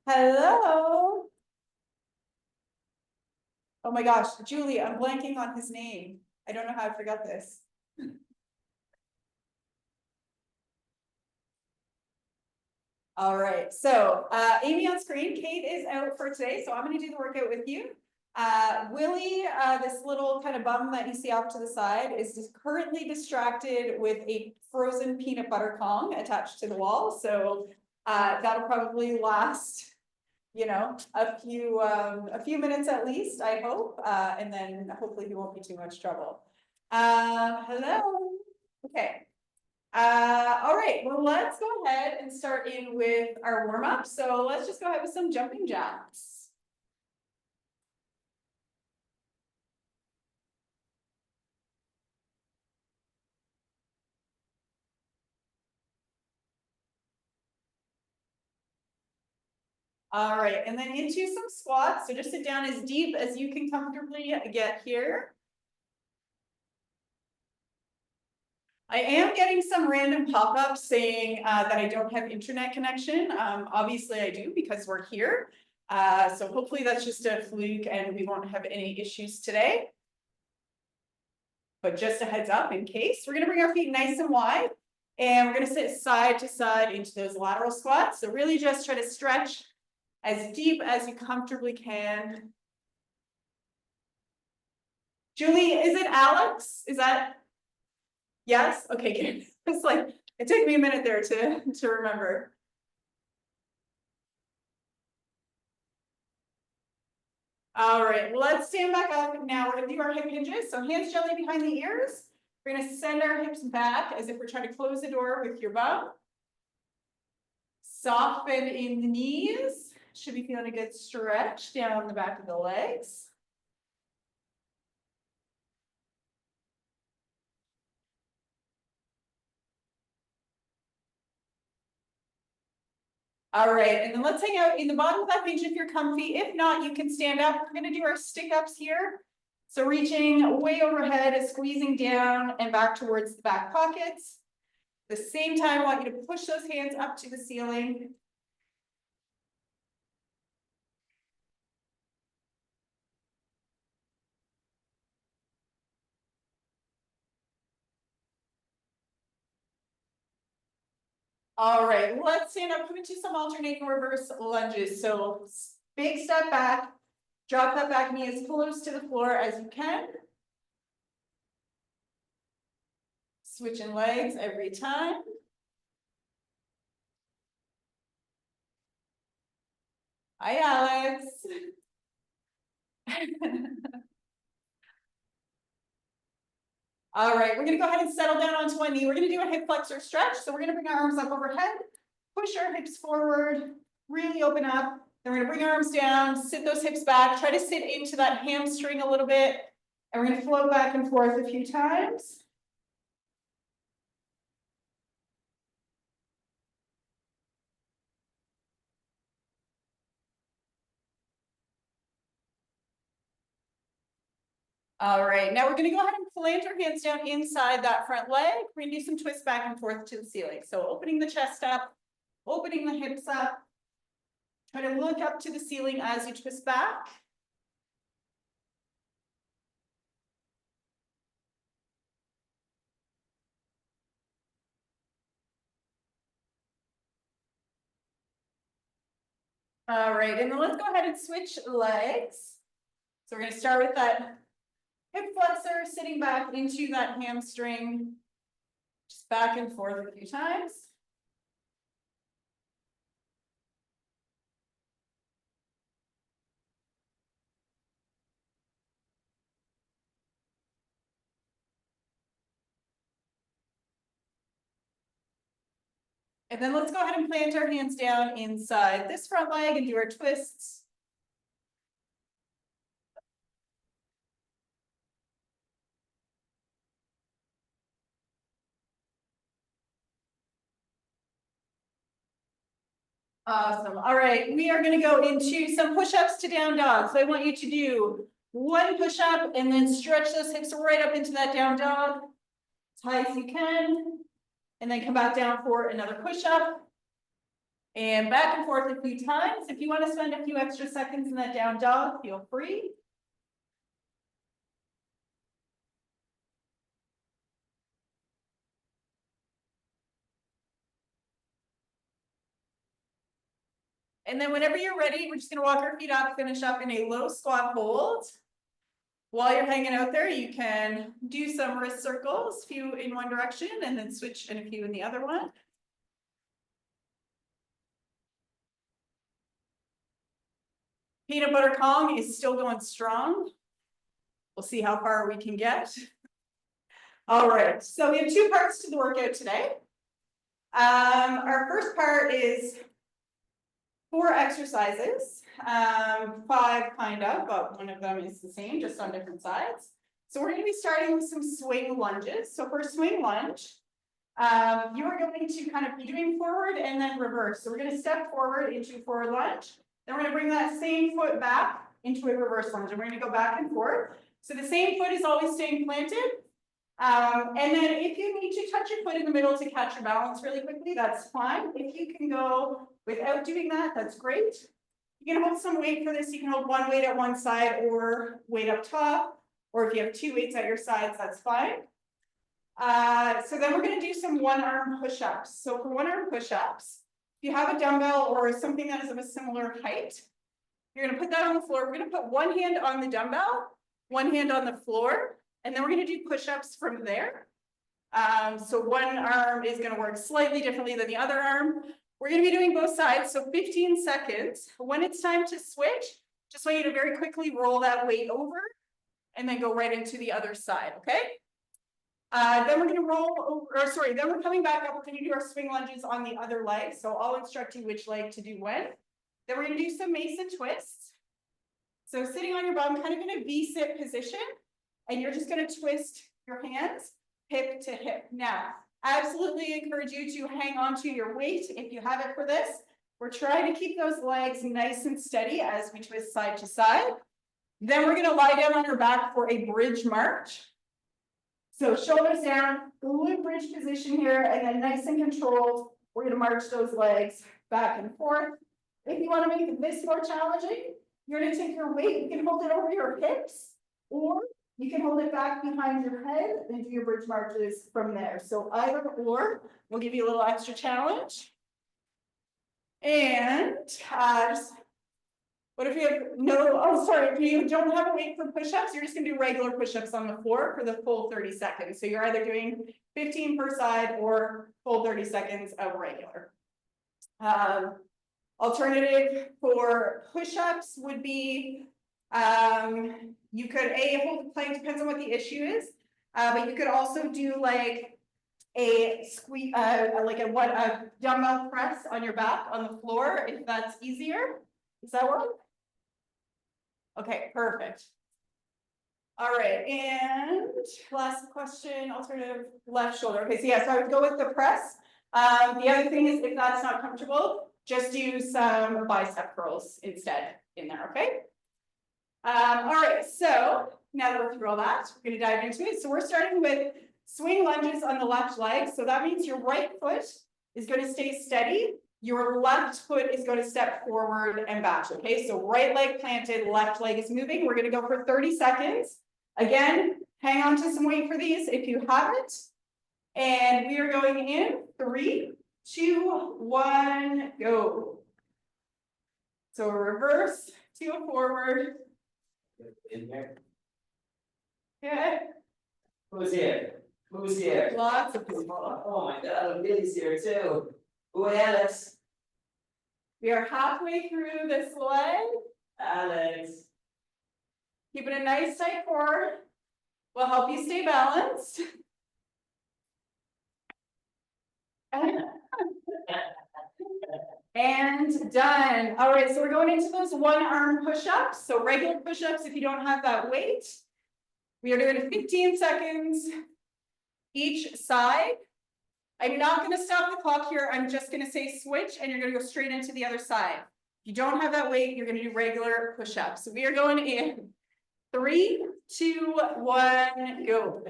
Hello. Oh my gosh, Julie, I'm blanking on his name. I don't know how I forgot this. All right, so Amy on screen, Kate is out for today, so I'm gonna do the workout with you. Willie, this little kind of bum that you see off to the side is just currently distracted with a frozen peanut butter Kong attached to the wall. So that'll probably last, a few minutes at least, I hope, and then hopefully he won't be too much trouble. Hello. Okay. All right, well, let's go ahead and start in with our warm-up. So let's just go ahead with some jumping jacks. All right, and then into some squats. So just sit down as deep as you can comfortably get here. I am getting some random pop-ups saying that I don't have internet connection. Obviously I do because we're here. So hopefully that's just a fluke and we won't have any issues today. But just a heads up in case. We're gonna bring our feet nice and wide and we're gonna sit side to side into those lateral squats. So really just try to stretch as deep as you comfortably can. Julie, is it Alex? Is that? Yes? Okay, good. It's like, it took me a minute there to remember. All right, let's stand back up. Now we're gonna do our hip hinges. So hands gently behind the ears. We're gonna send our hips back as if we're trying to close the door with your bum. Soften in the knees. Should be feeling a good stretch down the back of the legs. All right, and then let's hang out in the bottom of that hinge if you're comfy. If not, you can stand up. We're gonna do our stick ups here. So reaching way overhead, squeezing down and back towards the back pockets. At the same time, I want you to push those hands up to the ceiling. All right, let's stand up, come into some alternating reverse lunges. So big step back, drop that back knee as close to the floor as you can. Switching legs every time. Hi, Alex. All right, we're gonna go ahead and settle down onto one knee. We're gonna do a hip flexor stretch. So we're gonna bring our arms up overhead, push our hips forward, really open up. Then we're gonna bring our arms down, sit those hips back, try to sit into that hamstring a little bit. And we're gonna float back and forth a few times. All right, now we're gonna go ahead and plant our hands down inside that front leg. We're gonna do some twists back and forth to the ceiling. So opening the chest up, opening the hips up. Try to look up to the ceiling as you twist back. All right, and then let's go ahead and switch legs. So we're gonna start with that hip flexor, sitting back into that hamstring, just back and forth a few times. And then let's go ahead and plant our hands down inside this front leg and do our twists. Awesome. All right, we are going to go into some push-ups to down dog. So I want you to do one push-up and then stretch those hips right up into that down dog as high as you can. And then come back down for another push-up. And back and forth a few times. If you want to spend a few extra seconds in that down dog, feel free. And then whenever you're ready, we're just gonna walk our feet up, finish up in a low squat hold. While you're hanging out there, you can do some wrist circles, a few in one direction, and then switch and a few in the other one. Peanut butter Kong is still going strong. We'll see how far we can get. All right, so we have two parts to the workout today. Our first part is 4 exercises, 5 kind of, but one of them is the same, just on different sides. So we're going to be starting with some swing lunges. So for a swing lunge, you are going to kind of be doing forward and then reverse. So we're going to step forward into forward lunge. Then we're going to bring that same foot back into a reverse lunge, and we're going to go back and forth. So the same foot is always staying planted. And then if you need to touch your foot in the middle to catch your balance really quickly, that's fine. If you can go without doing that, that's great. You can hold some weight for this. You can hold one weight at one side or weight up top, or if you have 2 weights at your sides, that's fine. So then we're going to do some one-arm push-ups. So for one-arm push-ups, if you have a dumbbell or something that is of a similar height, you're going to put that on the floor. We're going to put one hand on the dumbbell, one hand on the floor, and then we're going to do push-ups from there. So one arm is going to work slightly differently than the other arm. We're going to be doing both sides, so 15 seconds. When it's time to switch, just want you to very quickly roll that weight over and then go right into the other side, okay? Then we're going to roll over, then we're coming back up. We're going to do our swing lunges on the other leg. So I'll instruct you which leg to do when. Then we're going to do some Mason twists. So sitting on your bum, kind of in a V-sit position, and you're just going to twist your hands hip to hip. Now, absolutely encourage you to hang on to your weight if you have it for this. We're trying to keep those legs nice and steady as we twist side to side. Then we're going to lie down on your back for a bridge march. So shoulders down, glute bridge position here, and then nice and controlled, we're going to march those legs back and forth. If you want to make this more challenging, you're going to take your weight, you can hold it over your hips, or you can hold it back behind your head and do your bridge marches from there. So either or will give you a little extra challenge. And what if you have if you don't have a weight for push-ups, you're just gonna do regular push-ups on the floor for the full 30 seconds. So you're either doing 15 per side or full 30 seconds of regular. Alternative for push-ups would be, you could hold the plank, depends on what the issue is, but you could also do like a squeeze, a dumbbell press on your back on the floor if that's easier. Does that work? Okay, perfect. All right, and last question, alternative left shoulder. Okay, so yeah, so I would go with the press. The other thing is, if that's not comfortable, just do some bicep curls instead in there, okay? All right, so now that we're through all that, we're going to dive into it. So we're starting with swing lunges on the left leg. So that means your right foot is going to stay steady. Your left foot is going to step forward and back, okay? So right leg planted, left leg is moving. We're going to go for 30 seconds. Again, hang on to some weight for these if you have it. And we are going in 3, 2, 1, go. So a reverse to a forward. In there. Okay. Who's here? Who's here? Lots of people. Oh my God, Billy's here too. Ooh, Alex. We are halfway through this leg. Alex. Keeping a nice tight core will help you stay balanced. And done. All right, so we're going into those one-arm push-ups. So regular push-ups if you don't have that weight. We are doing 15 seconds each side. I'm not going to stop the clock here. I'm just going to say switch, and you're going to go straight into the other side. If you don't have that weight, you're going to do regular push-ups. So we are going in 3, 2, 1, go.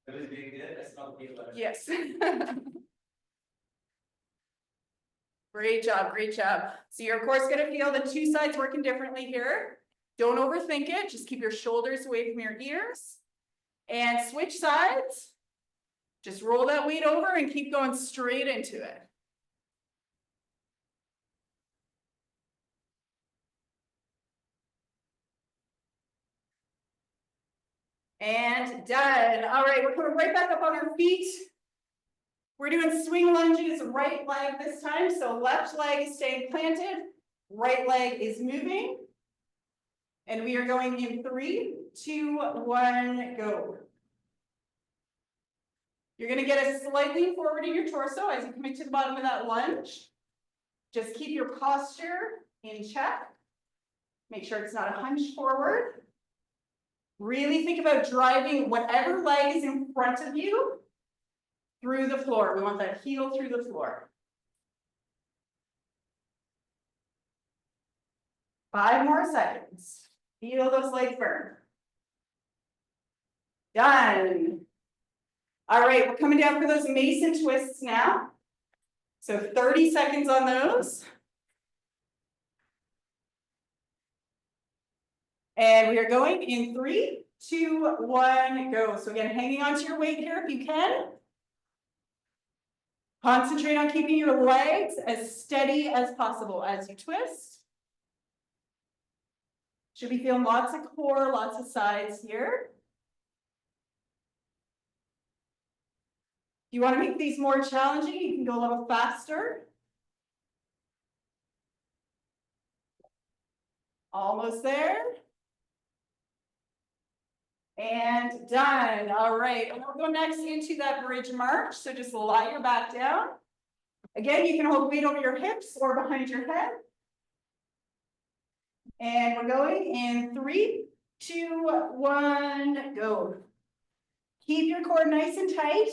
That was being good. That's not the Yes. Great job, great job. So you're of course gonna feel the two sides working differently here. Don't overthink it, just keep your shoulders away from your ears. And switch sides. Just roll that weight over and keep going straight into it. And done. All right, we're coming right back up on our feet. We're doing swing lunges, right leg this time. So left leg is staying planted, right leg is moving. And we are going in 3, 2, 1, go. You're gonna get a slight lean forward in your torso as you commit to the bottom of that lunge. Just keep your posture in check. Make sure it's not a hunch forward. Really think about driving whatever leg is in front of you through the floor. We want that heel through the floor. 5 more seconds. Feel those legs burn. Done. All right, we're coming down for those Mason twists now. So 30 seconds on those. And we are going in 3, 2, 1, go. So again, hanging onto your weight here if you can. Concentrate on keeping your legs as steady as possible as you twist. Should be feeling lots of core, lots of sides here. If you want to make these more challenging, you can go a little faster. Almost there. And done. All right, and we'll go next into that bridge march. So just lie your back down. Again, you can hold weight over your hips or behind your head. And we're going in 3, 2, 1, go. Keep your core nice and tight.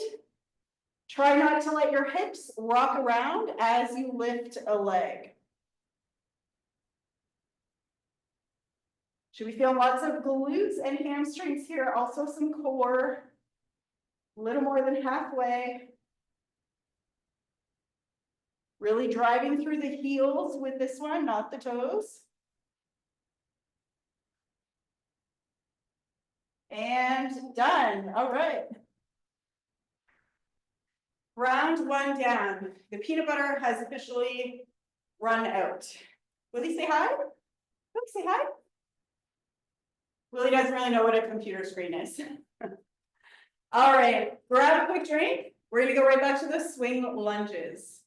Try not to let your hips rock around as you lift a leg. Should we feel lots of glutes and hamstrings here? Also some core, a little more than halfway. Really driving through the heels with this one, not the toes. And done. All right. Round 1 down. The peanut butter has officially run out. Willie, say hi. Willie, say hi. Willie doesn't really know what a computer screen is. All right, grab a quick drink. We're gonna go right back to the swing lunges.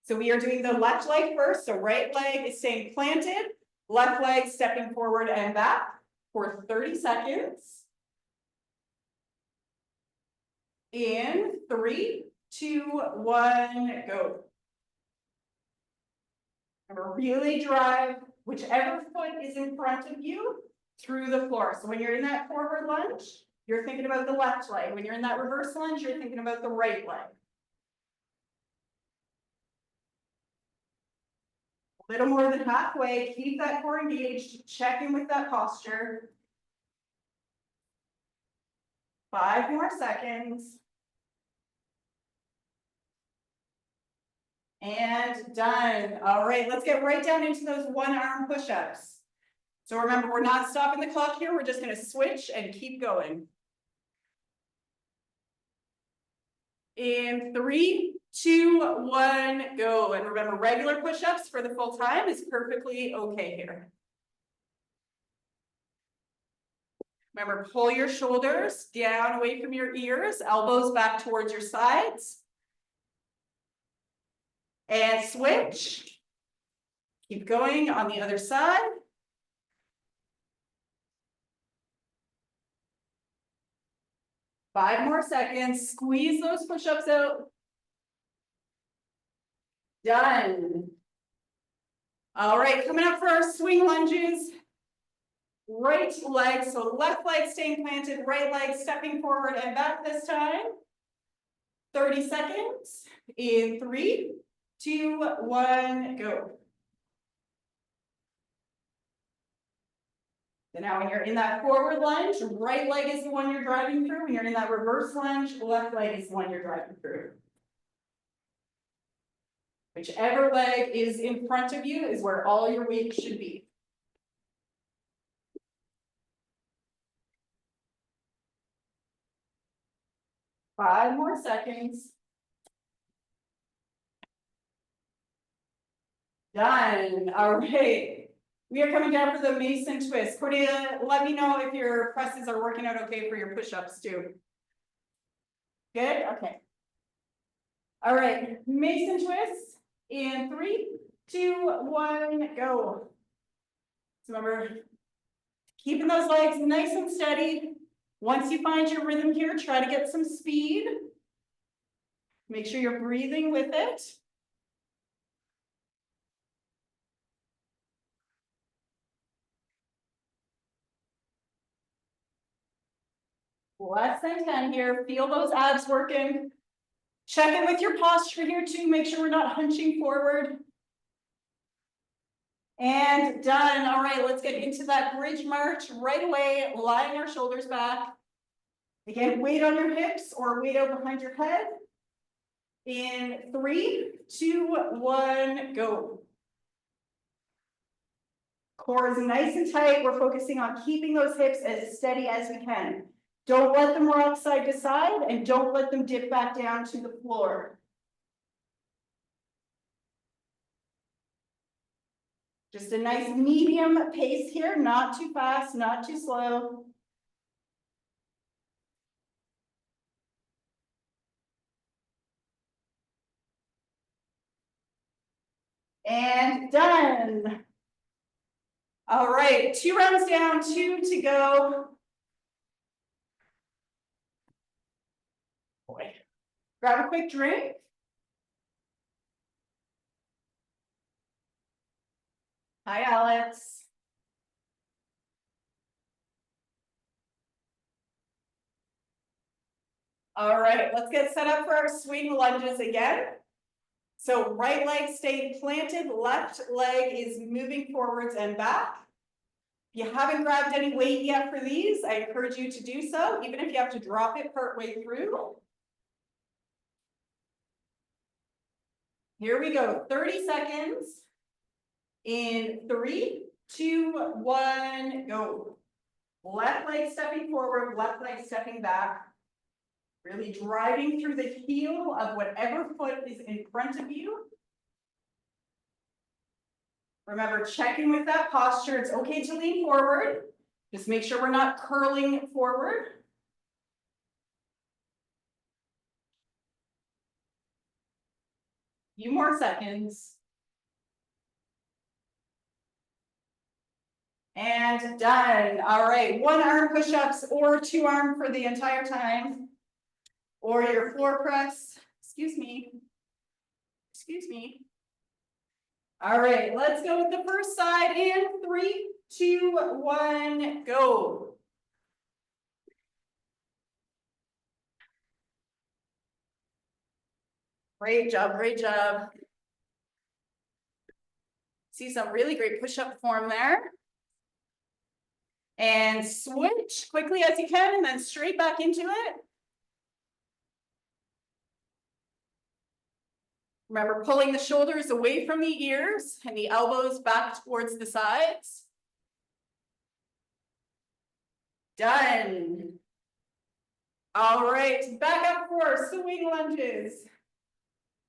So we are doing the left leg first. So right leg is staying planted, left leg stepping forward and back for 30 seconds. In 3, 2, 1, go. Remember, really drive whichever foot is in front of you through the floor. So when you're in that forward lunge, you're thinking about the left leg. When you're in that reverse lunge, you're thinking about the right leg. A little more than halfway, keep that core engaged, check in with that posture. 5 more seconds. And done. All right, let's get right down into those one arm push-ups. So remember, we're not stopping the clock here. We're just going to switch and keep going. In 3, 2, 1, go. And remember, regular push-ups for the full time is perfectly okay here. Remember, pull your shoulders down away from your ears, elbows back towards your sides. And switch. Keep going on the other side. Five more seconds. Squeeze those push-ups out. Done. All right, coming up for our swing lunges. Right leg, so left leg staying planted, right leg stepping forward and back this time. 30 seconds. In 3, 2, 1, go. So now when you're in that forward lunge, right leg is the one you're driving through. When you're in that reverse lunge, left leg is the one you're driving through. Whichever leg is in front of you is where all your weight should be. Five more seconds. Done. All right. We are coming down for the Mason twist. Cordelia, let me know if your presses are working out okay for your push-ups too. Good? Okay. All right. Mason twist in 3, 2, 1, go. So remember, keeping those legs nice and steady. Once you find your rhythm here, try to get some speed. Make sure you're breathing with it. Less than 10 here. Feel those abs working. Check in with your posture here too. Make sure we're not hunching forward. And done. All right, let's get into that bridge march right away, lying our shoulders back. Again, weight on your hips or weight out behind your head. In 3, 2, 1, go. Core is nice and tight. We're focusing on keeping those hips as steady as we can. Don't let them rock side to side and don't let them dip back down to the floor. Just a nice medium pace here, not too fast, not too slow. And done. All right, 2 rounds down, 2 to go. Boy. Grab a quick drink. Hi, Alex. All right, let's get set up for our swing lunges again. So right leg staying planted, left leg is moving forwards and back. If you haven't grabbed any weight yet for these, I encourage you to do so, even if you have to drop it partway through. Here we go, 30 seconds. In 3, 2, 1, go. Left leg stepping forward, left leg stepping back. Really driving through the heel of whatever foot is in front of you. Remember, checking with that posture. It's okay to lean forward. Just make sure we're not curling forward. Few more seconds. And done. All right, 1 arm push-ups or 2 arm for the entire time. Or your floor press. Excuse me. Excuse me. All right, let's go with the first side in 3, 2, 1, go. Great job, great job. See some really great push-up form there. And switch quickly as you can and then straight back into it. Remember, pulling the shoulders away from the ears and the elbows back towards the sides. Done. All right, back up for swing lunges.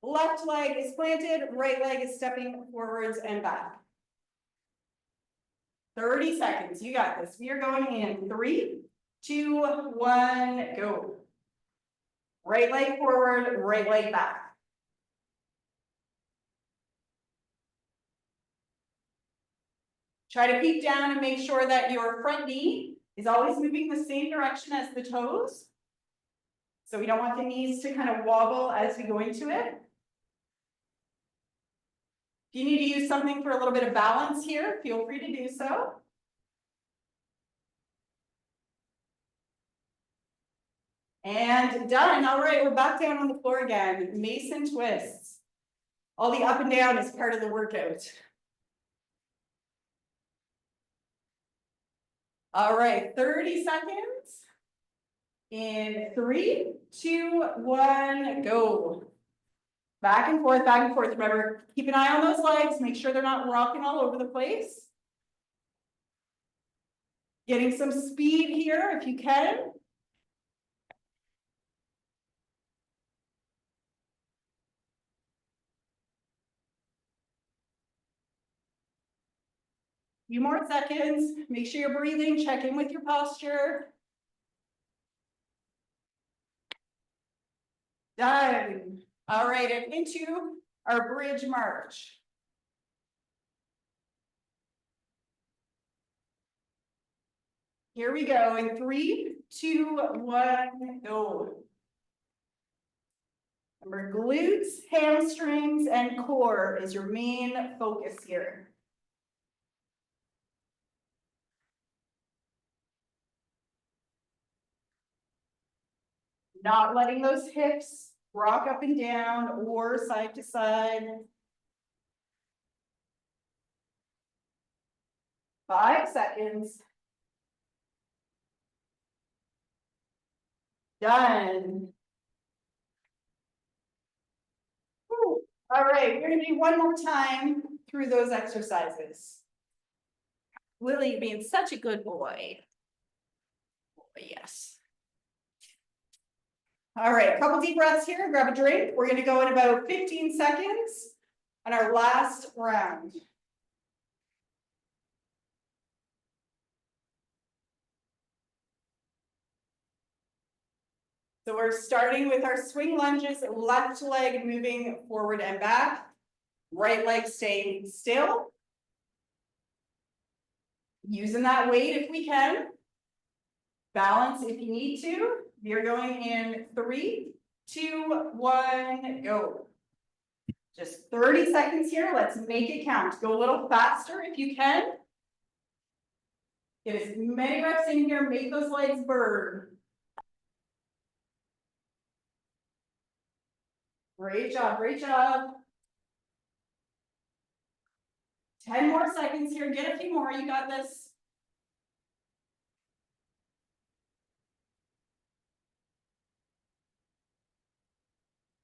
Left leg is planted, right leg is stepping forwards and back. 30 seconds, you got this. We are going in 3, 2, 1, go. Right leg forward, right leg back. Try to peek down and make sure that your front knee is always moving the same direction as the toes. So we don't want the knees to kind of wobble as we go into it. If you need to use something for a little bit of balance here, feel free to do so. And done. All right, we're back down on the floor again. Mason twists. All the up and down is part of the workout. All right, 30 seconds. In 3, 2, 1, go. Back and forth, back and forth. Remember, keep an eye on those legs, make sure they're not rocking all over the place. Getting some speed here if you can. Few more seconds, make sure you're breathing, check in with your posture. Done. All right, and into our bridge march. Here we go in 3, 2, 1, go. Remember, glutes, hamstrings, and core is your main focus here. Not letting those hips rock up and down or side to side. 5 seconds. Done. Whew. All right, we're gonna do one more time through those exercises. Willie being such a good boy. Yes. All right, a couple deep breaths here, grab a drink. We're gonna go in about 15 seconds on our last round. So we're starting with our swing lunges, left leg moving forward and back, right leg staying still. Using that weight if we can. Balance if you need to. You're going in 3, 2, 1, go. Just 30 seconds here. Let's make it count. Go a little faster if you can. Get as many reps in here. Make those legs burn. Great job, great job. 10 more seconds here. Get a few more. You got this.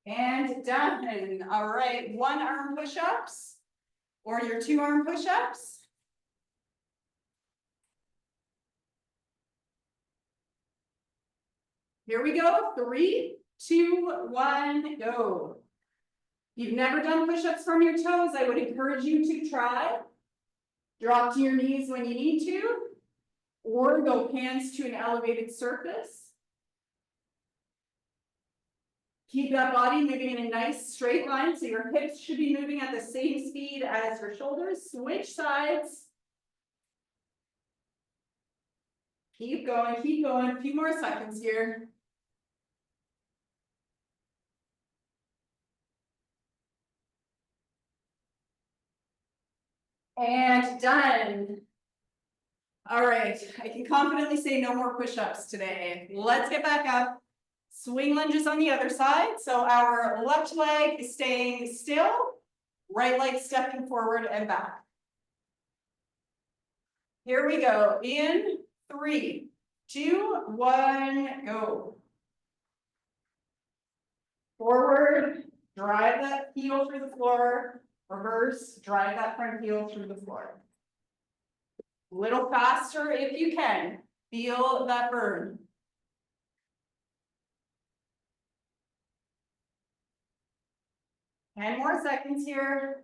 And done. All right, 1 arm push-ups or your 2 arm push-ups. Here we go. 3, 2, 1, go. If you've never done push-ups from your toes, I would encourage you to try. Drop to your knees when you need to, or go hands to an elevated surface. Keep that body moving in a nice straight line, so your hips should be moving at the same speed as your shoulders. Switch sides. Keep going, keep going. A few more seconds here. And done. All right, I can confidently say no more push-ups today. Let's get back up. Swing lunges on the other side. So our left leg is staying still, right leg stepping forward and back. Here we go. In 3, 2, 1, go. Forward, drive that heel through the floor. Reverse, drive that front heel through the floor. Little faster if you can. Feel that burn. Ten more seconds here.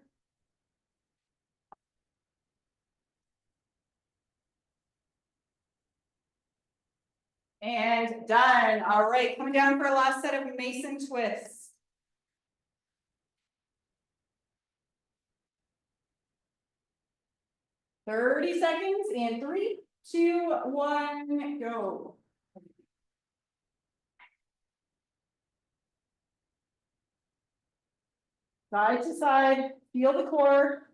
And done. All right, coming down for our last set of Mason twists. 30 seconds in 3, 2, 1, go. Side to side, feel the core.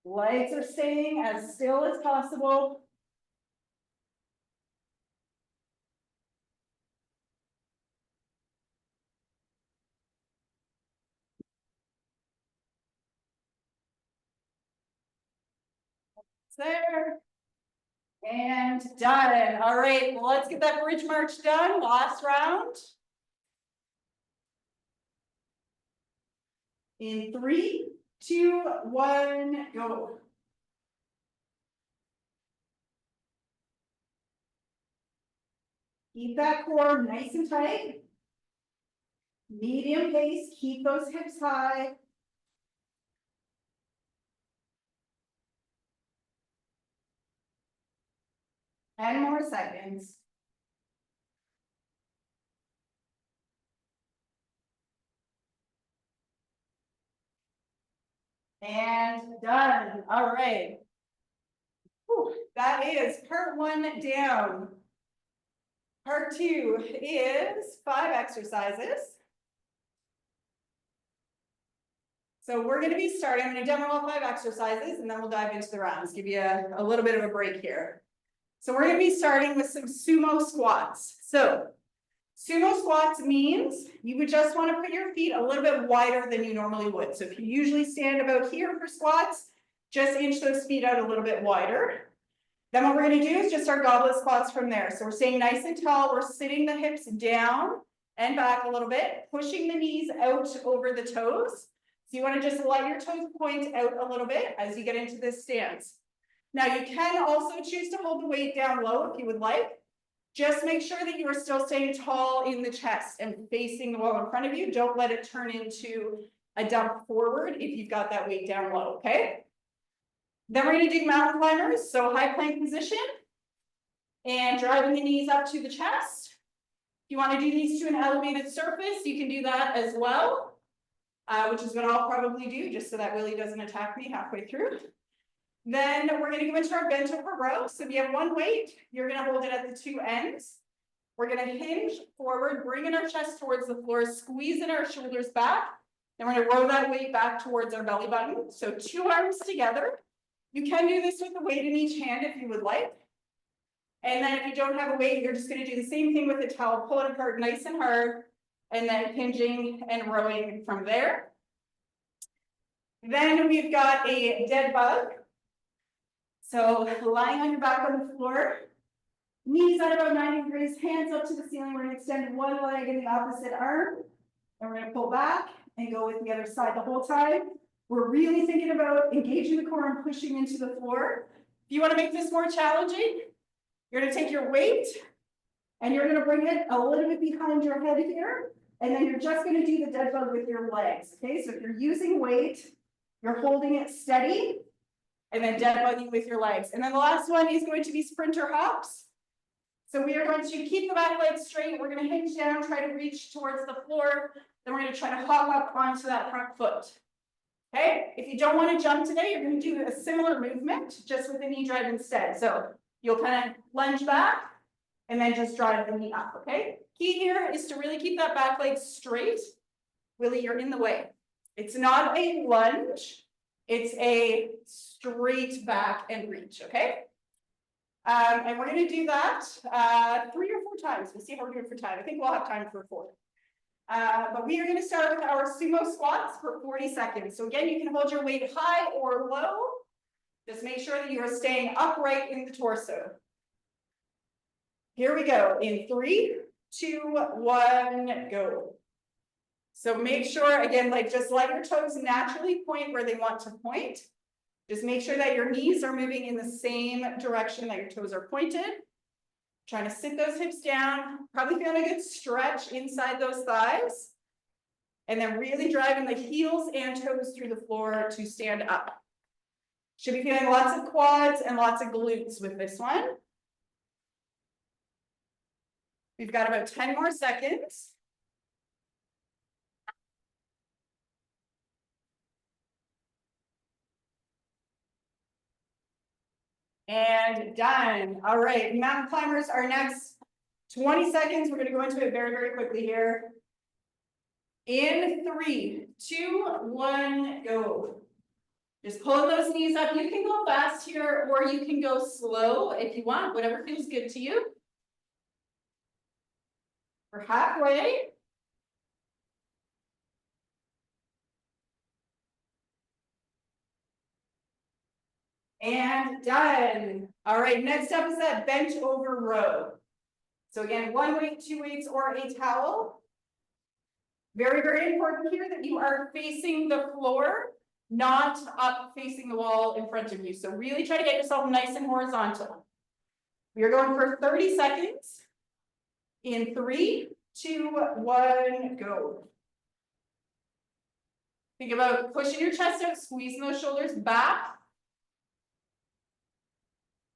Legs are staying as still as possible. There. And done. All right, well, let's get that bridge march done. Last round. In 3, 2, 1, go. Keep that core nice and tight. Medium pace, keep those hips high. Ten more seconds. And done. All right. Whew, that is part 1 down. Part 2 is 5 exercises. So we're going to be starting, I'm going to demo all 5 exercises and then we'll dive into the rounds, give you a little bit of a break here. So we're going to be starting with some sumo squats. So sumo squats means you would just want to put your feet a little bit wider than you normally would. So if you usually stand about here for squats, just inch those feet out a little bit wider. Then what we're going to do is just our goblet squats from there. So we're staying nice and tall. We're sitting the hips down and back a little bit, pushing the knees out over the toes. So you want to just let your toes point out a little bit as you get into this stance. Now you can also choose to hold the weight down low if you would like. Just make sure that you are still staying tall in the chest and facing the wall in front of you. Don't let it turn into a dump forward if you've got that weight down low, okay? Then we're going to do mountain climbers, so high plank position and driving the knees up to the chest. If you want to do these to an elevated surface, you can do that as well, which is what I'll probably do just so that Willie doesn't attack me halfway through. Then we're going to go into our bent over row. So if you have one weight, you're going to hold it at the 2 ends. We're going to hinge forward, bringing our chest towards the floor, squeezing our shoulders back. Then we're going to row that weight back towards our belly button. So 2 arms together. You can do this with a weight in each hand if you would like. And then if you don't have a weight, you're just going to do the same thing with the towel. Pull it apart nice and hard, and then hinging and rowing from there. Then we've got a dead bug. So lying on your back on the floor, knees at about 90 degrees, hands up to the ceiling. We're going to extend one leg in the opposite arm. And we're going to pull back and go with the other side the whole time. We're really thinking about engaging the core and pushing into the floor. If you want to make this more challenging, you're going to take your weight and you're going to bring it a little bit behind your head here. And then you're just going to do the dead bug with your legs. Okay, so if you're using weight, you're holding it steady and then dead bugging with your legs. And then the last one is going to be sprinter hops. So we are going to keep the back leg straight. We're going to hinge down, try to reach towards the floor. Then we're going to try to hop up onto that front foot. Okay, if you don't want to jump today, you're going to do a similar movement, just with the knee drive instead. So you'll kind of lunge back and then just drive the knee up, okay? Key here is to really keep that back leg straight. Willie, you're in the way. It's not a lunge, it's a straight back and reach, okay? And we're going to do that 3 or 4 times. We'll see how we're doing for time. I think we'll have time for 4. But we are going to start with our sumo squats for 40 seconds. So again, you can hold your weight high or low. Just make sure that you are staying upright in the torso. Here we go. In 3, 2, 1, go. So make sure, again, like just let your toes naturally point where they want to point. Just make sure that your knees are moving in the same direction that your toes are pointed. Trying to sit those hips down, probably feeling a good stretch inside those thighs. And then really driving the heels and toes through the floor to stand up. Should be feeling lots of quads and lots of glutes with this one. We've got about 10 more seconds. And done. All right, mountain climbers are next. 20 seconds. We're going to go into it very, very quickly here. In 3, 2, 1, go. Just pull those knees up. You can go fast here, or you can go slow if you want, whatever feels good to you. We're halfway. And done. All right, next up is that bench over row. So again, 1 weight, 2 weights, or a towel. Very, very important here that you are facing the floor, not up facing the wall in front of you. So really try to get yourself nice and horizontal. We are going for 30 seconds. In 3, 2, 1, go. Think about pushing your chest out, squeezing those shoulders back.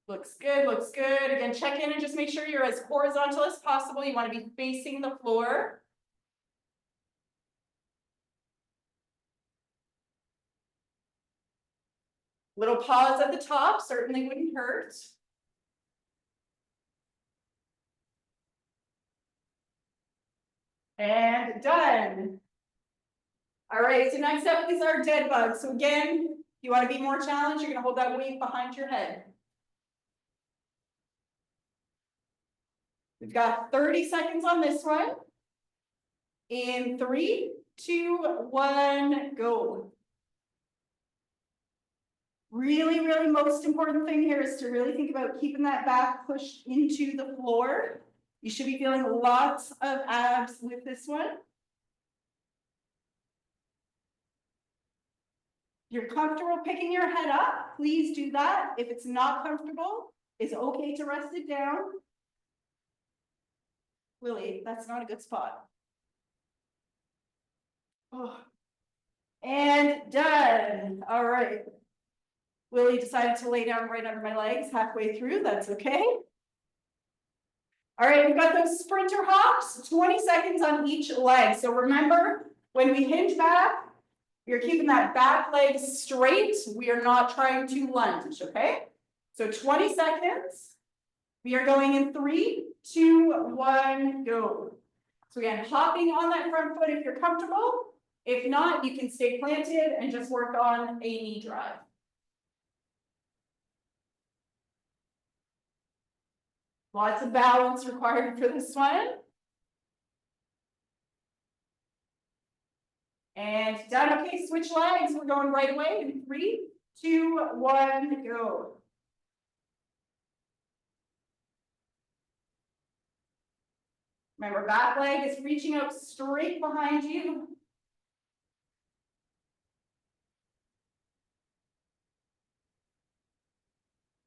Looks good, looks good. Again, check in and just make sure you're as horizontal as possible. You want to be facing the floor. Little pause at the top certainly wouldn't hurt. And done. All right, so next up is our dead bug. So again, if you want to be more challenged, you're going to hold that weight behind your head. We've got 30 seconds on this one. In 3, 2, 1, go. Really, really most important thing here is to really think about keeping that back pushed into the floor. You should be feeling lots of abs with this one. If you're comfortable picking your head up, please do that. If it's not comfortable, it's okay to rest it down. Willie, that's not a good spot. Oh. And done. All right. Willie decided to lay down right under my legs halfway through. That's okay. All right, we've got those sprinter hops, 20 seconds on each leg. So remember, when we hinge back, you're keeping that back leg straight. We are not trying to lunge, okay? So 20 seconds. We are going in 3, 2, 1, go. So again, hopping on that front foot if you're comfortable. If not, you can stay planted and just work on a knee drive. Lots of balance required for this one. And done. Okay, switch legs. We're going right away in 3, 2, 1, go. Remember, back leg is reaching out straight behind you.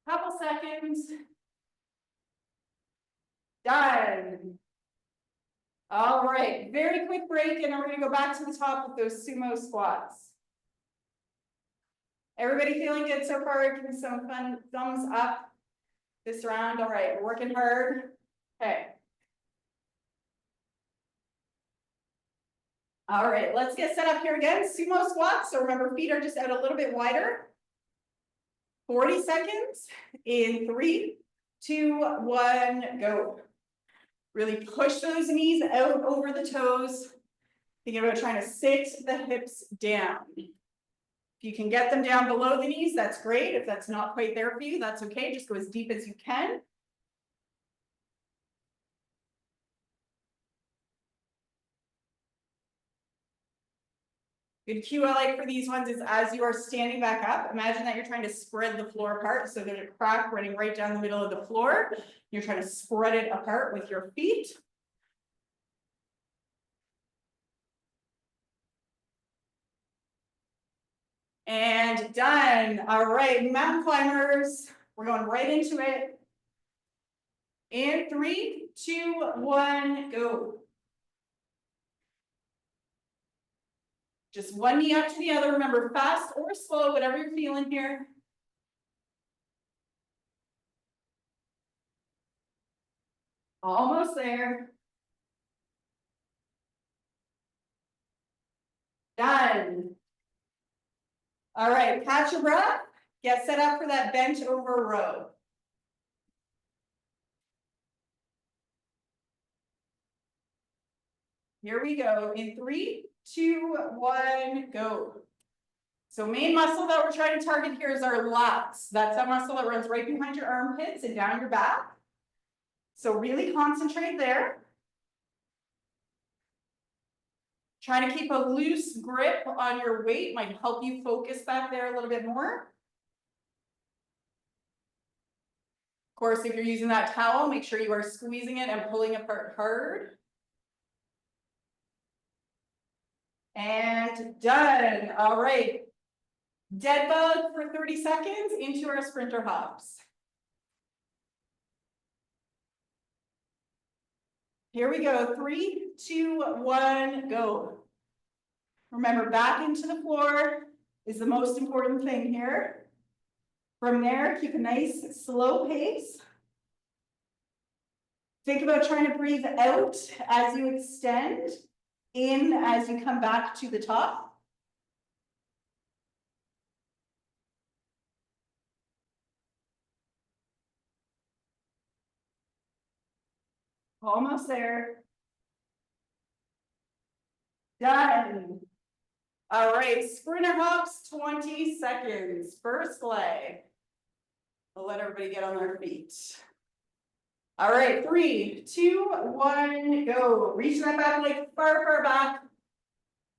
Couple seconds. Done. All right, very quick break, and then we're gonna go back to the top with those sumo squats. Everybody feeling good so far? Give me some fun thumbs up this round. All right, we're working hard. Okay. All right, let's get set up here again. Sumo squats. So remember, feet are just out a little bit wider. 40 seconds in 3, 2, 1, go. Really push those knees out over the toes. Thinking about trying to sit the hips down. If you can get them down below the knees, that's great. If that's not quite there for you, that's okay. Just go as deep as you can. Good cue I like for these ones is as you are standing back up, imagine that you're trying to spread the floor apart. So there's a crack running right down the middle of the floor. You're trying to spread it apart with your feet. And done. All right, mountain climbers. We're going right into it. In 3, 2, 1, go. Just one knee up to the other. Remember, fast or slow, whatever you're feeling here. Almost there. Done. All right, catch your breath. Get set up for that bench over row. Here we go. In 3, 2, 1, go. So main muscle that we're trying to target here is our lats. That's that muscle that runs right behind your armpits and down your back. So really concentrate there. Trying to keep a loose grip on your weight might help you focus back there a little bit more. Of course, if you're using that towel, make sure you are squeezing it and pulling apart hard. And done. All right. Dead bug for 30 seconds into our sprinter hops. Here we go. 3, 2, 1, go. Remember, back into the floor is the most important thing here. From there, keep a nice slow pace. Think about trying to breathe out as you extend, in as you come back to the top. Almost there. Done. All right, sprinter hops, 20 seconds. First leg. We'll let everybody get on their feet. All right, 3, 2, 1, go. Reach that back leg far, far back.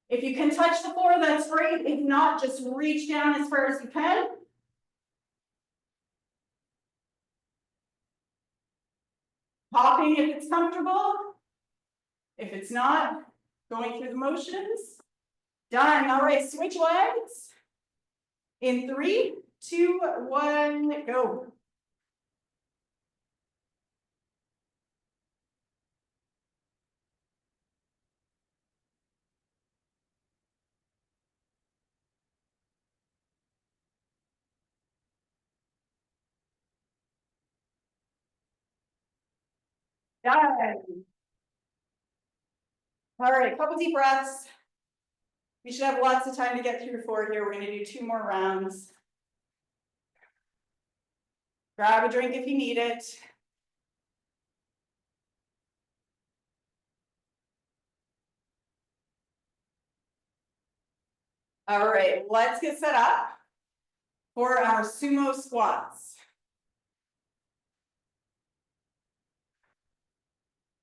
If you can touch the floor, that's great. If not, just reach down as far as you can. Hopping if it's comfortable. If it's not, going through the motions. Done. All right, switch legs. In 3, 2, 1, go. Done. All right, couple deep breaths. We should have lots of time to get through 4 here. We're going to do 2 more rounds. Grab a drink if you need it. All right, let's get set up for our sumo squats.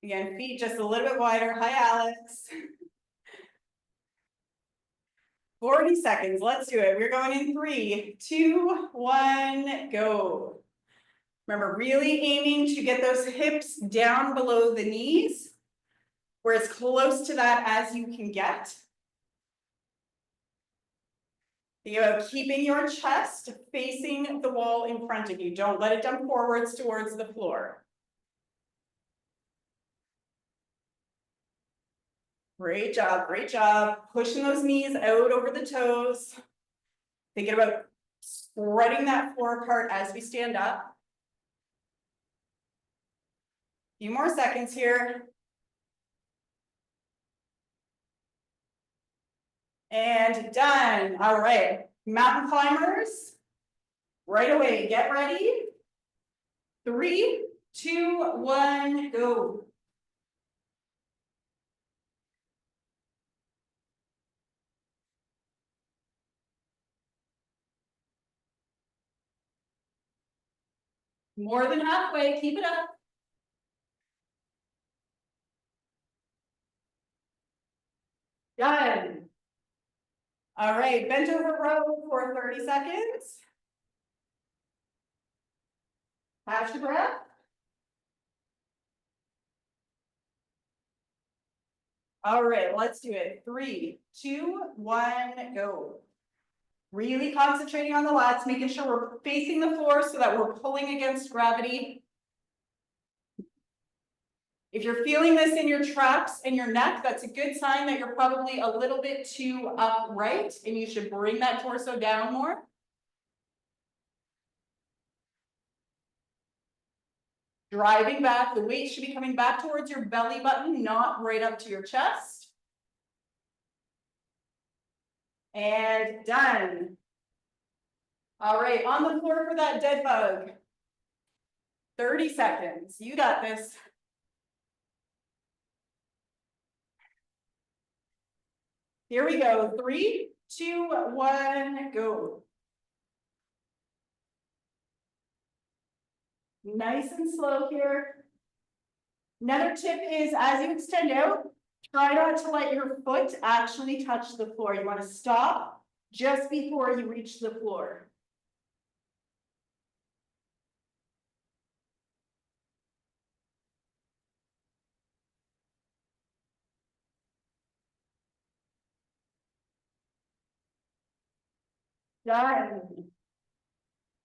Again, feet just a little bit wider. Hi, Alex. 40 seconds. Let's do it. We're going in 3, 2, 1, go. Remember, really aiming to get those hips down below the knees. We're as close to that as you can get. Think about keeping your chest facing the wall in front of you. Don't let it dump forwards towards the floor. Great job, great job. Pushing those knees out over the toes. Thinking about spreading that floor apart as we stand up. A few more seconds here. And done. All right, mountain climbers, right away, get ready. 3, 2, 1, go. More than halfway, keep it up. Done. All right, bent over row for 30 seconds. Catch your breath. All right, let's do it. 3, 2, 1, go. Really concentrating on the lats, making sure we're facing the floor so that we're pulling against gravity. If you're feeling this in your traps and your neck, that's a good sign that you're probably a little bit too upright and you should bring that torso down more. Driving back, the weight should be coming back towards your belly button, not right up to your chest. And done. All right, on the floor for that dead bug. 30 seconds, you got this. Here we go, 3, 2, 1, go. Nice and slow here. Another tip is as you extend out, try not to let your foot actually touch the floor. You want to stop just before you reach the floor. Done.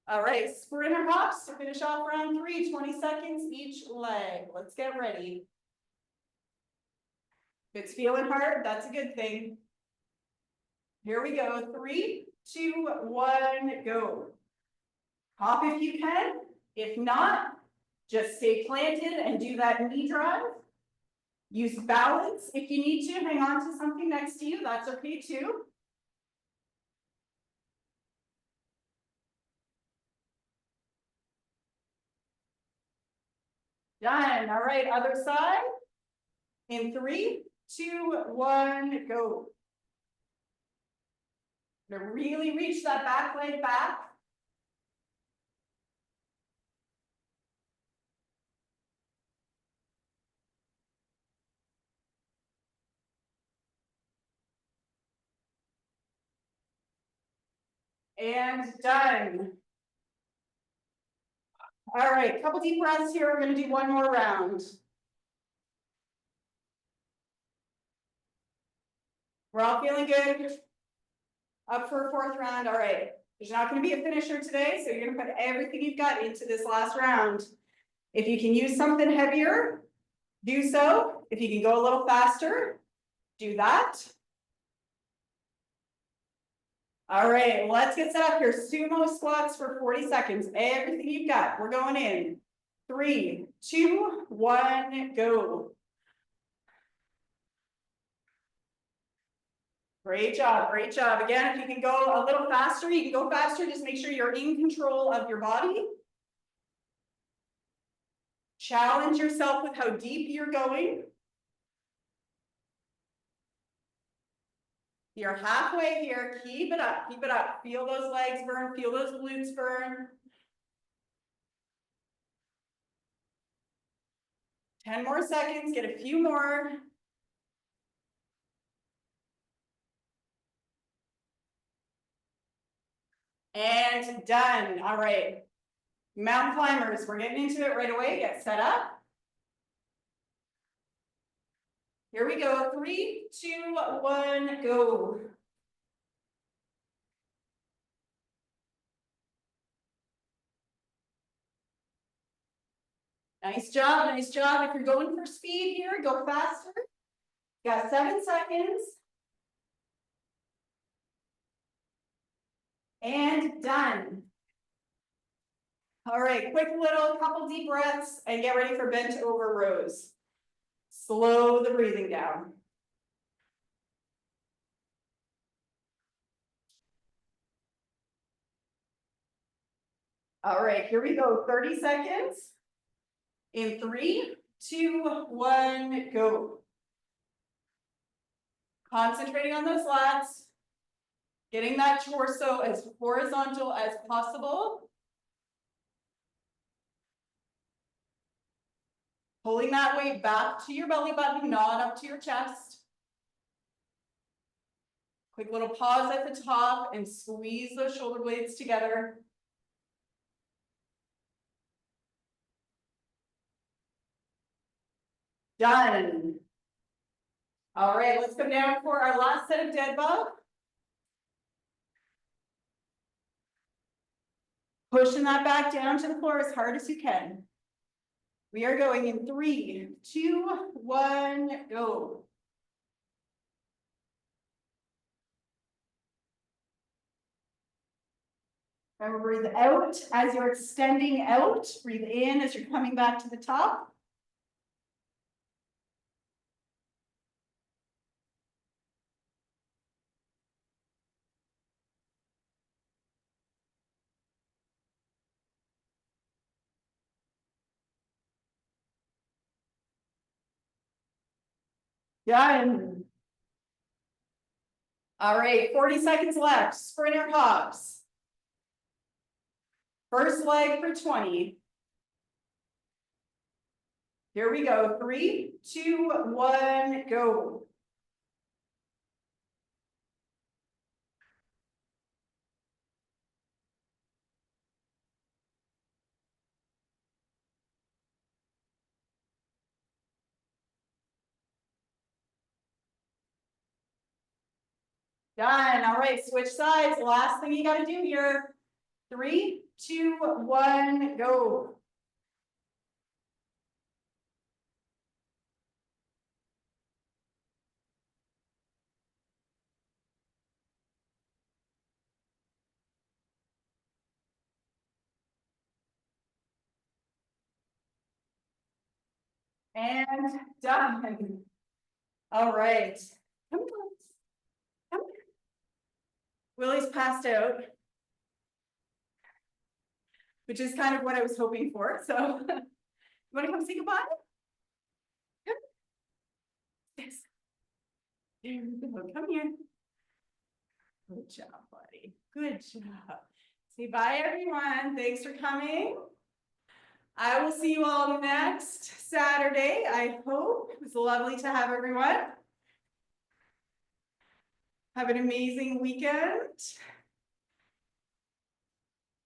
All right, sprinter hops to finish off round 3, 20 seconds each leg. Let's get ready. If it's feeling hard, that's a good thing. Here we go. 3, 2, 1, go. Hop if you can. If not, just stay planted and do that knee drive. Use balance. If you need to, hang on to something next to you. That's okay too. Done. All right, other side. In 3, 2, 1, go. To really reach that back leg back. And done. All right, couple deep breaths here. We're going to do one more round. We're all feeling good. Up for a 4th round. All right. There's not going to be a finisher today, so you're going to put everything you've got into this last round. If you can use something heavier, do so. If you can go a little faster, do that. All right, let's get set up here. Sumo squats for 40 seconds. Everything you've got. We're going in. 3, 2, 1, go. Great job, great job. Again, if you can go a little faster, you can go faster. Just make sure you're in control of your body. Challenge yourself with how deep you're going. You're halfway here. Keep it up, keep it up. Feel those legs burn, feel those glutes burn. 10 more seconds, get a few more. And done. All right. Mountain climbers, we're getting into it right away. Get set up. Here we go. 3, 2, 1, go. Nice job, nice job. If you're going for speed here, go faster. Got 7 seconds. And done. All right, quick little couple deep breaths and get ready for bent over rows. Slow the breathing down. All right, here we go. 30 seconds. In 3, 2, 1, go. Concentrating on those lats. Getting that torso as horizontal as possible. Pulling that weight back to your belly button, not up to your chest. Quick little pause at the top and squeeze those shoulder blades together. Done. All right, let's come down for our last set of dead bug. Pushing that back down to the floor as hard as you can. We are going in 3, 2, 1, go. Remember, breathe out as you're extending out. Breathe in as you're coming back to the top. Done. All right, 40 seconds left. Sprinter hops. First leg for 20. Here we go. 3, 2, 1, go. Done. All right, switch sides. Last thing you gotta do here. 3, 2, 1, go. And done. All right. Come on. Come here. Willie's passed out, which is kind of what I was hoping for. So, you want to come say goodbye? Come. Yes. There we go. Come here. Good job, buddy. Good job. Say bye, everyone. Thanks for coming. I will see you all next Saturday, I hope. It was lovely to have everyone. Have an amazing weekend.